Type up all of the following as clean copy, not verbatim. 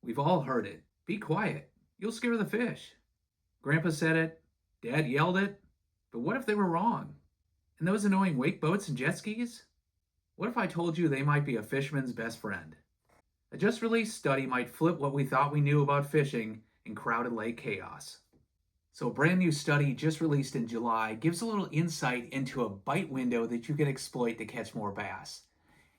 We've all heard it. Be quiet. You'll scare the fish. Grandpa said it. Dad yelled it. But what if they were wrong? And those annoying wake boats and jet skis? What if I told you they might be a fisherman's best friend? A just released study might flip what we thought we knew about fishing in crowded lake chaos. So, a brand new study just released in July gives a little insight into a bite window that you can exploit to catch more bass.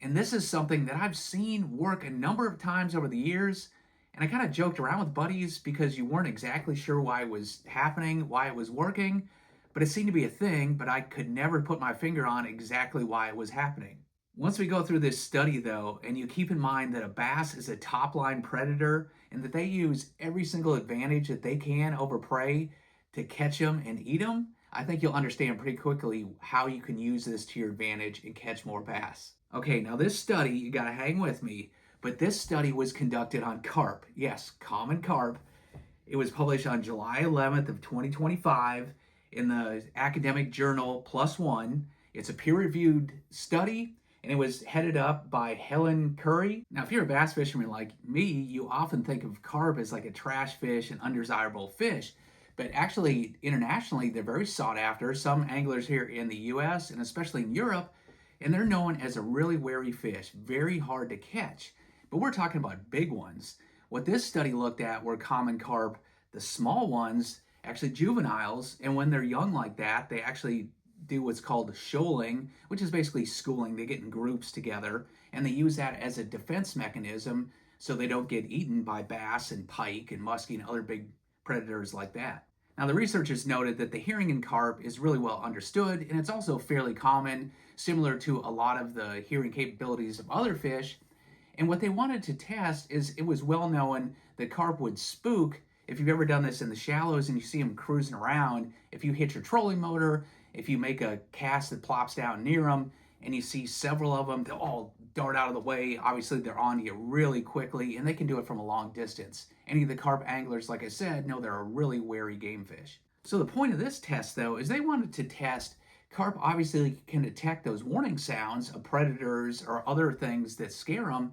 And this is something that I've seen work a number of times over the years. And I kind of joked around with buddies because you weren't exactly sure why it was happening, why it was working, but it seemed to be a thing, but I could never put my finger on exactly why it was happening. Once we go through this study, though, and you keep in mind that a bass is a top line predator and that they use every single advantage that they can over prey to catch them and eat them, I think you'll understand pretty quickly how you can use this to your advantage and catch more bass. Okay, now this study, you gotta hang with me, but this study was conducted on carp. Yes, common carp. It was published on July 11th of 2025 in the academic journal Plus One. It's a peer-reviewed study, and it was headed up by Helen Curry. Now, if you're a bass fisherman like me, you often think of carp as like a trash fish, an undesirable fish. But actually, internationally, they're very sought after. Some anglers here in the US and especially in Europe, and they're known as a really wary fish, very hard to catch. But we're talking about big ones. What this study looked at were common carp, the small ones, actually juveniles, and when they're young like that, they actually do what's called shoaling, which is basically schooling. They get in groups together, and they use that as a defense mechanism so they don't get eaten by bass and pike and muskie and other big predators like that. Now, the researchers noted that the hearing in carp is really well understood, and it's also fairly common, similar to a lot of the hearing capabilities of other fish. And what they wanted to test is it was well known that carp would spook. If you've ever done this in the shallows and you see them cruising around, if you hit your trolling motor, if you make a cast that plops down near them, and you see several of them, they'll all dart out of the way. Obviously, they're on you really quickly, and they can do it from a long distance. Any of the carp anglers, like I said, know they're a really wary game fish. So the point of this test, though, is they wanted to test carp obviously can detect those warning sounds of predators or other things that scare them,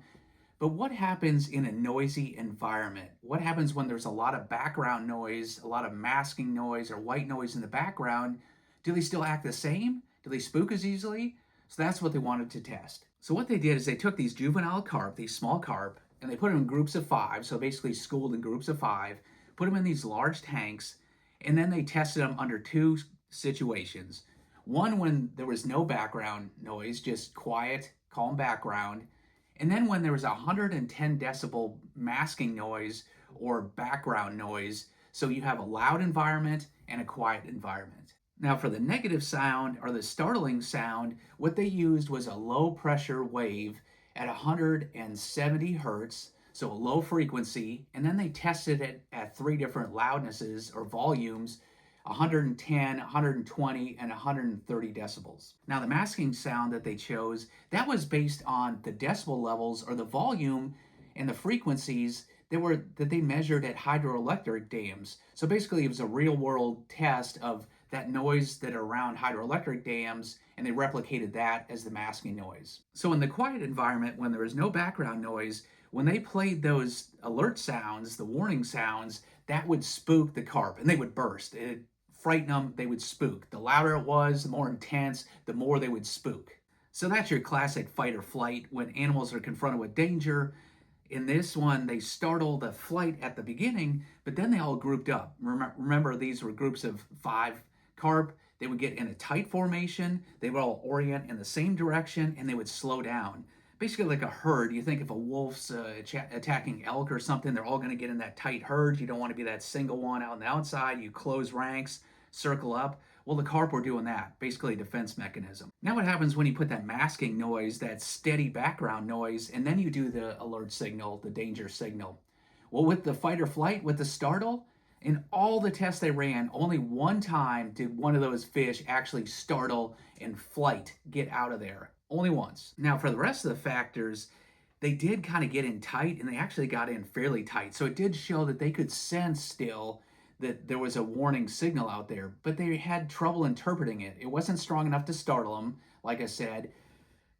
but what happens in a noisy environment? What happens when there's a lot of background noise, a lot of masking noise or white noise in the background? Do they still act the same? Do they spook as easily? So that's what they wanted to test. So what they did is they took these juvenile carp, these small carp, and they put them in groups of 5, so basically schooled in groups of 5, put them in these large tanks, and then they tested them under 2 situations. One when there was no background noise, just quiet, calm background, and then when there was 110 decibel masking noise or background noise, so you have a loud environment and a quiet environment. Now, for the negative sound or the startling sound, what they used was a low pressure wave at 170 hertz, so a low frequency, and then they tested it at 3 different loudnesses or volumes: 110, 120, and 130 decibels. Now, the masking sound that they chose, that was based on the decibel levels or the volume and the frequencies that they measured at hydroelectric dams. So basically, it was a real-world test of that noise that are around hydroelectric dams, and they replicated that as the masking noise. So in the quiet environment, when there was no background noise, when they played those alert sounds, the warning sounds, that would spook the carp, and they would burst. It frighten them, they would spook. The louder it was, the more intense, the more they would spook. So that's your classic fight or flight when animals are confronted with danger. In this one, they startle the flight at the beginning, but then they all grouped up. Remember, these were groups of 5 carp. They would get in a tight formation, they would all orient in the same direction, and they would slow down. Basically like a herd. You think if a wolf's attacking elk or something, they're all going to get in that tight herd. You don't want to be that single one out on the outside. You close ranks, circle up. Well, the carp were doing that, basically a defense mechanism. Now what happens when you put that masking noise, that steady background noise, and then you do the alert signal, the danger signal? Well, with the fight or flight, with the startle, in all the tests they ran, only one time did one of those fish actually startle and flight, get out of there. Only once. Now, for the rest of the factors, they did kind of get in tight, and they actually got in fairly tight. So it did show that they could sense still that there was a warning signal out there, but they had trouble interpreting it. It wasn't strong enough to startle them, like I said.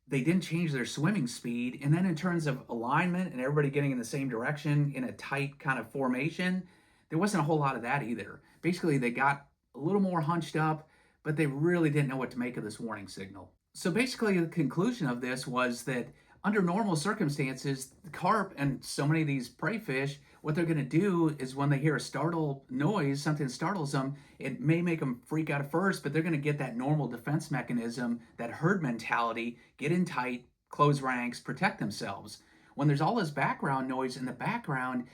they didn't change their swimming speed. And then in terms of alignment and everybody getting in the same direction in a tight kind of formation, there wasn't a whole lot of that either. Basically, they got a little more hunched up, but they really didn't know what to make of this warning signal. So basically, the conclusion of this was that under normal circumstances, the carp and so many of these prey fish, what they're going to do is when they hear a startle noise, something startles them, it may make them freak out at first, but they're going to get that normal defense mechanism, that herd mentality, get in tight, close ranks, protect themselves. When there's all this background noise in the background,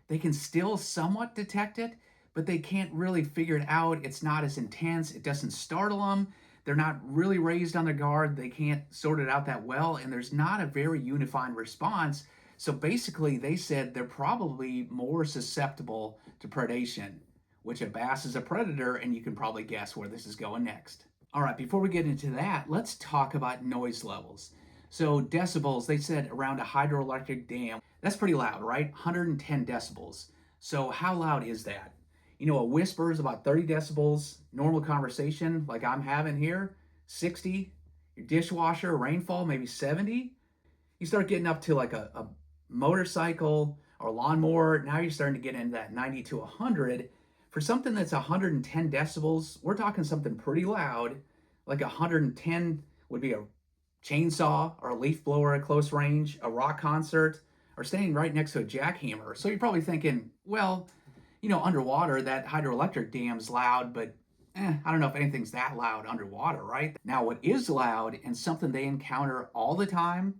they can still somewhat detect it, but they can't really figure it out. It's not as intense, it doesn't startle them. They're not really raised on their guard. They can't sort it out that well, and there's not a very unified response. So basically, they said they're probably more susceptible to predation, which a bass is a predator, and you can probably guess where this is going next. All right, before we get into that, let's talk about noise levels. So decibels, they said around a hydroelectric dam, that's pretty loud, right? 110 decibels. So how loud is that? A whisper is about 30 decibels. Normal conversation, like I'm having here, 60. Your dishwasher, rainfall, maybe 70. You start getting up to like a motorcycle or lawnmower. Now you're starting to get into that 90 to 100. For something that's 110 decibels, we're talking something pretty loud. Like 110 would be a chainsaw or a leaf blower at close range, a rock concert, or standing right next to a jackhammer. So you're probably thinking, well, underwater, that hydroelectric dam's loud, but I don't know if anything's that loud underwater, right? Now, what is loud and something they encounter all the time,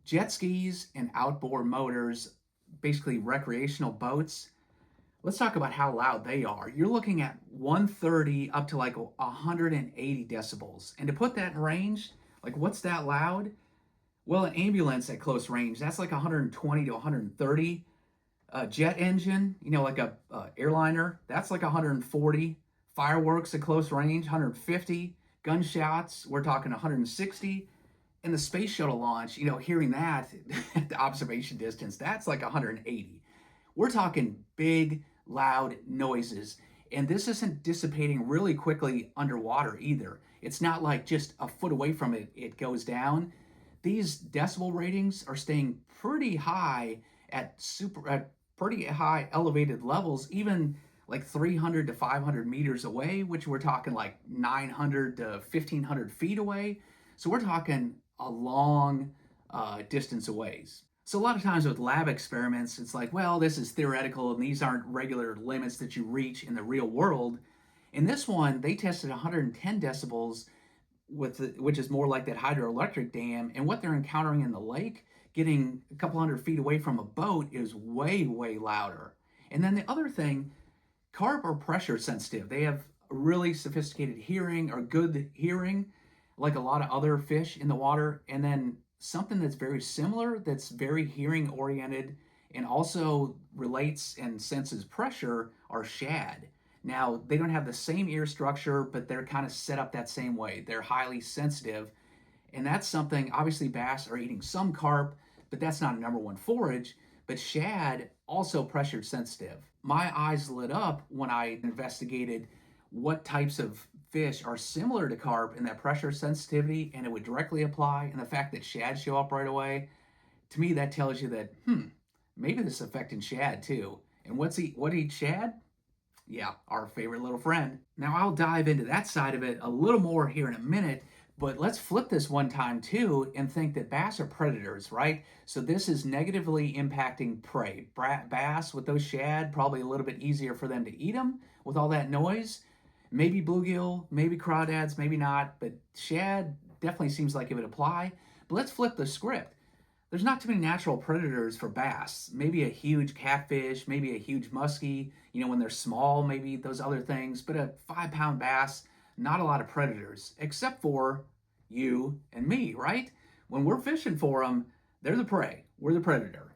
jet skis and outboard motors, basically recreational boats. Let's talk about how loud they are. You're looking at 130 up to like 180 decibels. And to put that in range, like what's that loud? Well, an ambulance at close range, that's like 120 to 130. A jet engine, like a airliner, that's like 140. Fireworks at close range, 150. Gunshots, we're talking 160. And the space shuttle launch, hearing that at the observation distance, that's like 180. We're talking big, loud noises. And this isn't dissipating really quickly underwater either. It's not like just a foot away from it, it goes down. These decibel ratings are staying pretty high at pretty high elevated levels, even like 300 to 500 meters away, which we're talking like 900 to 1500 feet away. So we're talking a long distance away. So a lot of times with lab experiments, it's like, well, this is theoretical and these aren't regular limits that you reach in the real world. In this one, they tested 110 decibels, which is more like that hydroelectric dam, and what they're encountering in the lake, getting a couple hundred feet away from a boat, is way, way louder. And then the other thing, carp are pressure sensitive. They have really sophisticated hearing or good hearing, like a lot of other fish in the water. And then something that's very similar, that's very hearing oriented and also relates and senses pressure, are shad. Now, they don't have the same ear structure, but they're kind of set up that same way. They're highly sensitive. And that's something, obviously, bass are eating some carp, but that's not a number one forage. But shad, also pressure sensitive. My eyes lit up when I investigated what types of fish are similar to carp in that pressure sensitivity, and it would directly apply. And the fact that shad show up right away, to me, that tells you that, maybe this is affecting shad too. And what eats shad? Yeah, our favorite little friend. Now, I'll dive into that side of it a little more here in a minute, but let's flip this one time too and think that bass are predators, right? So this is negatively impacting prey. Bass with those shad, probably a little bit easier for them to eat them with all that noise. Maybe bluegill, maybe crawdads, maybe not, but shad definitely seems like it would apply. But let's flip the script. There's not too many natural predators for bass. Maybe a huge catfish, maybe a huge muskie, when they're small, maybe those other things. But a 5-pound bass, not a lot of predators, except for you and me, right? When we're fishing for them, they're the prey. We're the predator.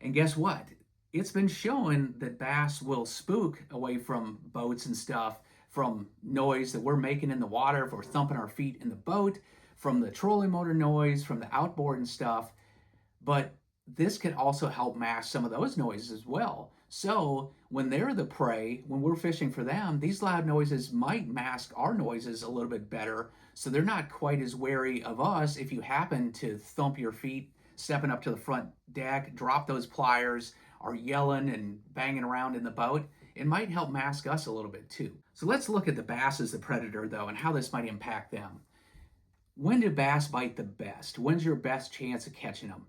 And guess what? It's been shown that bass will spook away from boats and stuff, from noise that we're making in the water, if we're thumping our feet in the boat, from the trolling motor noise, from the outboard and stuff. But this can also help mask some of those noises as well. So when they're the prey, when we're fishing for them, these loud noises might mask our noises a little bit better. So they're not quite as wary of us if you happen to thump your feet stepping up to the front deck, drop those pliers, are yelling and banging around in the boat. It might help mask us a little bit too. So let's look at the bass as the predator though and how this might impact them. When do bass bite the best? When's your best chance of catching them?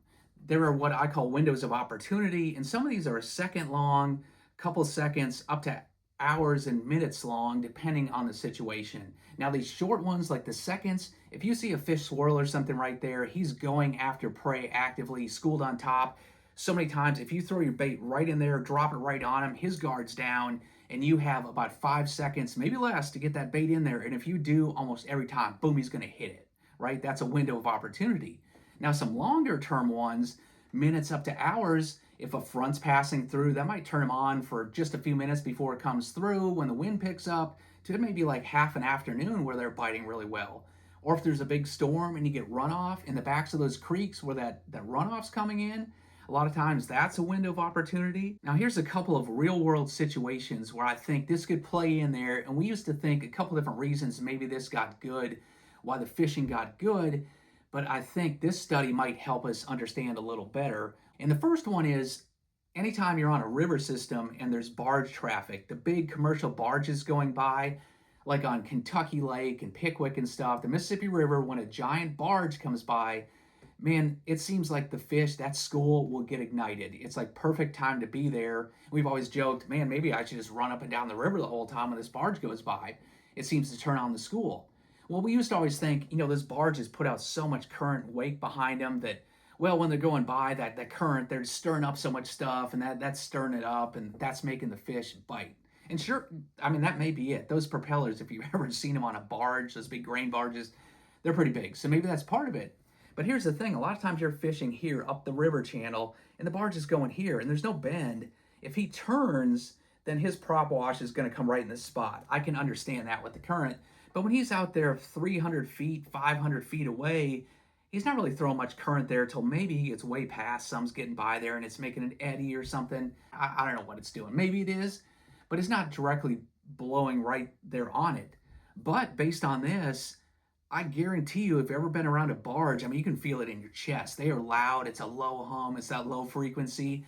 There are what I call windows of opportunity, and some of these are a second long, couple seconds, up to hours and minutes long, depending on the situation. Now, these short ones, like the seconds, if you see a fish swirl or something right there, he's going after prey actively, schooled on top. So many times, if you throw your bait right in there, drop it right on him, his guard's down, and you have about 5 seconds, maybe less, to get that bait in there. And if you do, almost every time, boom, he's going to hit it, right? That's a window of opportunity. Now, some longer term ones, minutes up to hours, if a front's passing through, that might turn them on for just a few minutes before it comes through. When the wind picks up, to maybe like half an afternoon where they're biting really well. Or if there's a big storm and you get runoff in the backs of those creeks where that runoff's coming in, a lot of times that's a window of opportunity. Now here's a couple of real world situations where I think this could play in there, and we used to think a couple different reasons maybe this got good, why the fishing got good, but I think this study might help us understand a little better. And the first one is anytime you're on a river system and there's barge traffic, the big commercial barges going by, like on Kentucky Lake and Pickwick and stuff, the Mississippi River, when a giant barge comes by, man, it seems like the fish, that school will get ignited. It's like perfect time to be there. We've always joked, man, maybe I should just run up and down the river the whole time when this barge goes by. It seems to turn on the school. Well, we used to always think, those barges put out so much current weight behind them that, well, when they're going by, that current, they're stirring up so much stuff, and that's stirring it up, and that's making the fish bite. And sure, I mean, that may be it. Those propellers, if you've ever seen them on a barge, those big grain barges, they're pretty big. So maybe that's part of it. But here's the thing. A lot of times you're fishing here up the river channel, and the barge is going here, and there's no bend. If he turns, then his prop wash is going to come right in this spot. I can understand that with the current. But when he's out there 300 feet, 500 feet away, he's not really throwing much current there till maybe it's way past. Some's getting by there and it's making an eddy or something. I don't know what it's doing. Maybe it is, but it's not directly blowing right there on it. But based on this, I guarantee you, if you've ever been around a barge, I mean, you can feel it in your chest. They are loud. It's a low hum. It's that low frequency.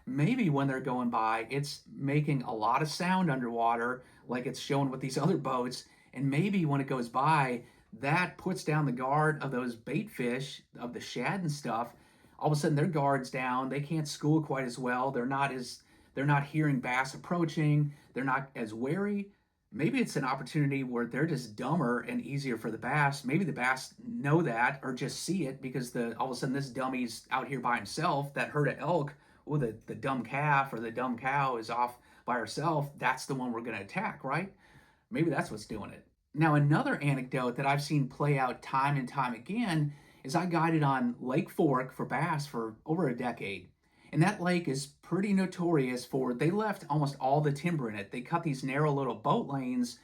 Maybe when they're going by, it's making a lot of sound underwater, like it's showing with these other boats. And maybe when it goes by, that puts down the guard of those bait fish, of the shad and stuff. All of a sudden, their guard's down. They can't school quite as well. They're not hearing bass approaching. They're not as wary. Maybe it's an opportunity where they're just dumber and easier for the bass. Maybe the bass know that or just see it because all of a sudden this dummy's out here by himself. That herd of elk, the dumb calf or the dumb cow is off by herself. That's the one we're going to attack, right? Maybe that's what's doing it. Now, another anecdote that I've seen play out time and time again is I guided on Lake Fork for bass for over a decade. And that lake is pretty notorious for, they left almost all the timber in it. They cut these narrow little boat lanes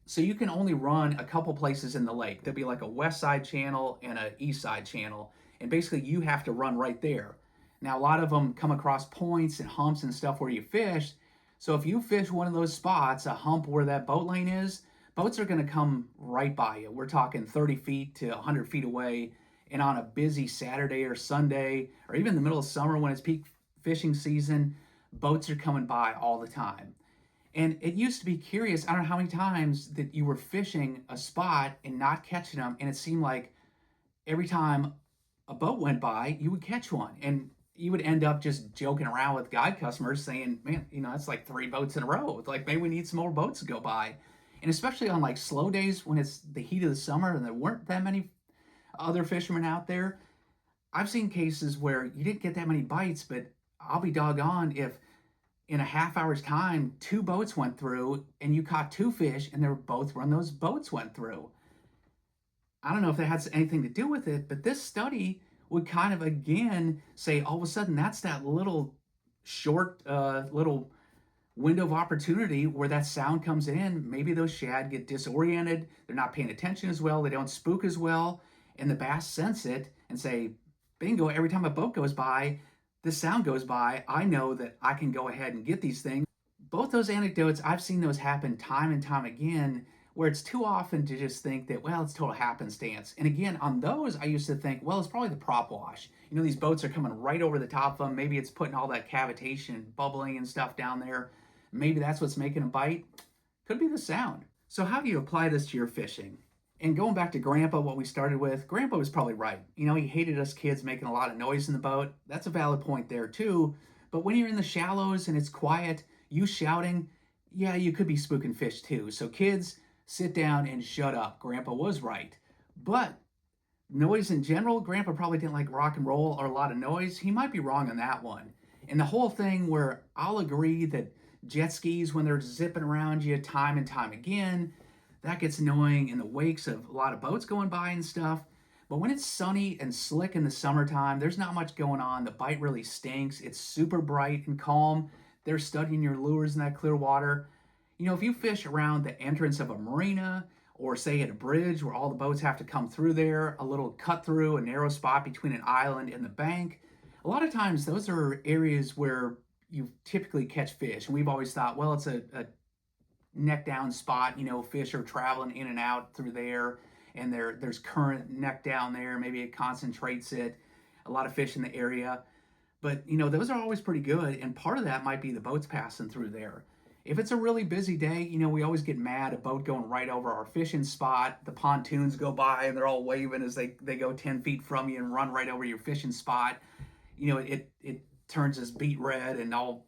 so you can only run a couple places in the lake. There'll be like a west side channel and an east side channel. And basically you have to run right there. Now, a lot of them come across points and humps and stuff where you fish. So if you fish one of those spots, a hump where that boat lane is, boats are going to come right by you. We're talking 30 feet to 100 feet away. And on a busy Saturday or Sunday, or even the middle of summer when it's peak fishing season, boats are coming by all the time. And it used to be curious, I don't know how many times that you were fishing a spot and not catching them. And it seemed like every time a boat went by, you would catch one. And you would end up just joking around with guide customers saying, man, it's like 3 boats in a row. It's like, maybe we need some more boats to go by. And especially on like slow days when it's the heat of the summer and there weren't that many other fishermen out there, I've seen cases where you didn't get that many bites, but I'll be doggone if in a half hour's time, 2 boats went through and you caught 2 fish and they were both when those boats went through. I don't know if that has anything to do with it, but this study would kind of again say all of a sudden that's that little short little window of opportunity where that sound comes in. Maybe those shad get disoriented. They're not paying attention as well. They don't spook as well. And the bass sense it and say, bingo, every time a boat goes by, this sound goes by, I know that I can go ahead and get these things. Both those anecdotes, I've seen those happen time and time again where it's too often to just think that, well, it's total happenstance. And again, on those, I used to think, well, it's probably the prop wash. You know, these boats are coming right over the top of them. Maybe it's putting all that cavitation, bubbling and stuff down there. Maybe that's what's making a bite. Could be the sound. So how do you apply this to your fishing? And going back to Grandpa, what we started with, Grandpa was probably right. You know, he hated us kids making a lot of noise in the boat. That's a valid point there too. But when you're in the shallows and it's quiet, you shouting, yeah, you could be spooking fish too. So kids, sit down and shut up. Grandpa was right. But noise in general, Grandpa probably didn't like rock and roll or a lot of noise. He might be wrong on that one. And the whole thing where I'll agree that jet skis, when they're zipping around you time and time again, that gets annoying in the wakes of a lot of boats going by and stuff. But when it's sunny and slick in the summertime, there's not much going on. The bite really stinks. It's super bright and calm. They're studying your lures in that clear water. You know, if you fish around the entrance of a marina or say at a bridge where all the boats have to come through there, a little cut through, a narrow spot between an island and the bank, a lot of times those are areas where you typically catch fish. And we've always thought, well, it's a neck down spot, you know, fish are traveling in and out through there, and there's current neck down there, maybe it concentrates it, a lot of fish in the area. But you know, those are always pretty good, and part of that might be the boats passing through there. If it's a really busy day, you know, we always get mad, a boat going right over our fishing spot, the pontoons go by and they're all waving as they go 10 feet from you and run right over your fishing spot. You know, it turns us beet red and all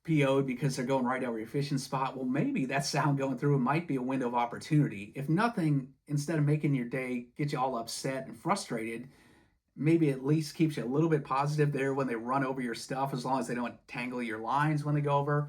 PO'd because they're going right over your fishing spot. Well, maybe that sound going through it might be a window of opportunity. If nothing, instead of making your day get you all upset and frustrated, maybe at least keeps you a little bit positive there when they run over your stuff, as long as they don't tangle your lines when they go over.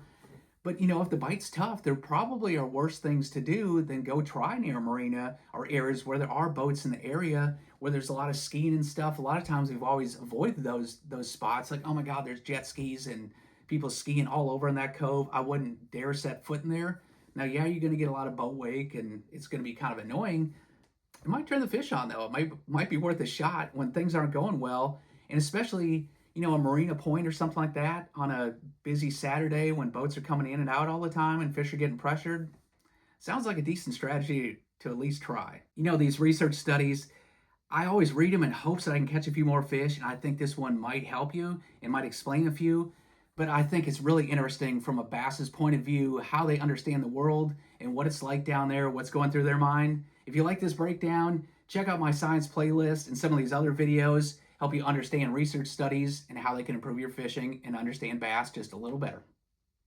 But you know, if the bite's tough, there probably are worse things to do than go try near a marina or areas where there are boats in the area where there's a lot of skiing and stuff. A lot of times we've always avoided those spots. Like, oh my God, there's jet skis and people skiing all over in that cove. I wouldn't dare set foot in there. Now, yeah, you're going to get a lot of boat wake and it's going to be kind of annoying. It might turn the fish on though. It might be worth a shot when things aren't going well, and especially, you know, a marina point or something like that on a busy Saturday when boats are coming in and out all the time and fish are getting pressured. Sounds like a decent strategy to at least try. You know, these research studies, I always read them in hopes that I can catch a few more fish, and I think this one might help you and might explain a few. But I think it's really interesting from a bass's point of view, how they understand the world and what it's like down there, what's going through their mind. If you like this breakdown, check out my science playlist and some of these other videos, help you understand research studies and how they can improve your fishing and understand bass just a little better.